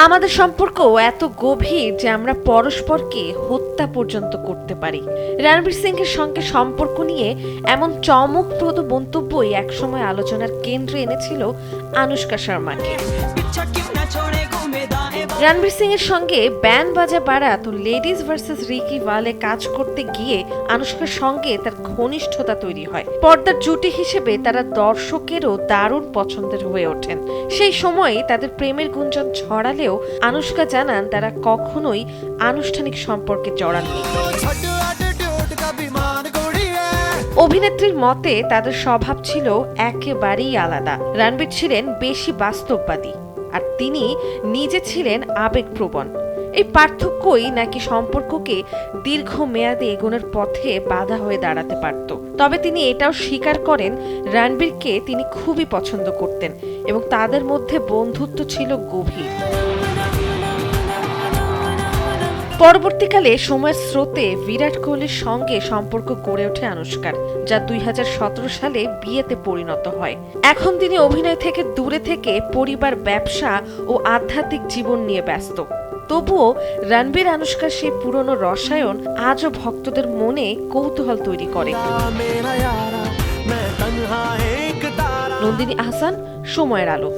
আমাদের সম্পর্ক এত গভীর যে আমরা পরস্পরকে হত্যা পর্যন্ত করতে পারি। রণবীর সিং এর সঙ্গে সম্পর্ক নিয়ে এমন চমকপ্রদ মন্তব্যই একসময় আলোচনার কেন্দ্রে এনেছিল আনুশকা শর্মাকে। রণবীর সিং এর সঙ্গে ব্যান্ড বাজা বারাত ও লেডিজ ভার্সেস রিকি ওয়ালে কাজ করতে গিয়ে আনুশকার সঙ্গে তার ঘনিষ্ঠতা তৈরি হয়। পর্দার জুটি হিসেবে তারা দর্শকেরও দারুণ পছন্দের হয়ে ওঠেন। সেই সময়ে তাদের প্রেমের গুঞ্জন ছড়ালেও আনুশকা জানান তারা কখনোই আনুষ্ঠানিক সম্পর্কে জড়াননি। অভিনেত্রীর মতে তাদের স্বভাব ছিল একেবারেই আলাদা। রণবীর ছিলেন বেশি বাস্তববাদী আর তিনি নিজে ছিলেন আবেগপ্রবণ। এই পার্থক্যই নাকি সম্পর্ককে দীর্ঘমেয়াদে এগোনোর পথে বাধা হয়ে দাঁড়াতে পারত। তবে তিনি এটাও স্বীকার করেন রণবীরকে তিনি খুবই পছন্দ করতেন এবং তাদের মধ্যে বন্ধুত্ব ছিল গভীর। পরবর্তীকালে সময়ের স্রোতে বিরাট কোহলির সঙ্গে সম্পর্ক গড়ে ওঠে আনুশকার, যা 2017 সালে বিয়েতে পরিণত হয়। এখন তিনি অভিনয় থেকে দূরে থেকে পরিবার, ব্যবসা ও আধ্যাত্মিক জীবন নিয়ে ব্যস্ত। তবুও রণবীর আনুশকার সেই পুরনো রসায়ন আজও ভক্তদের মনে কৌতূহল তৈরি করে। নন্দিনী আহসান, সময়ের আলো।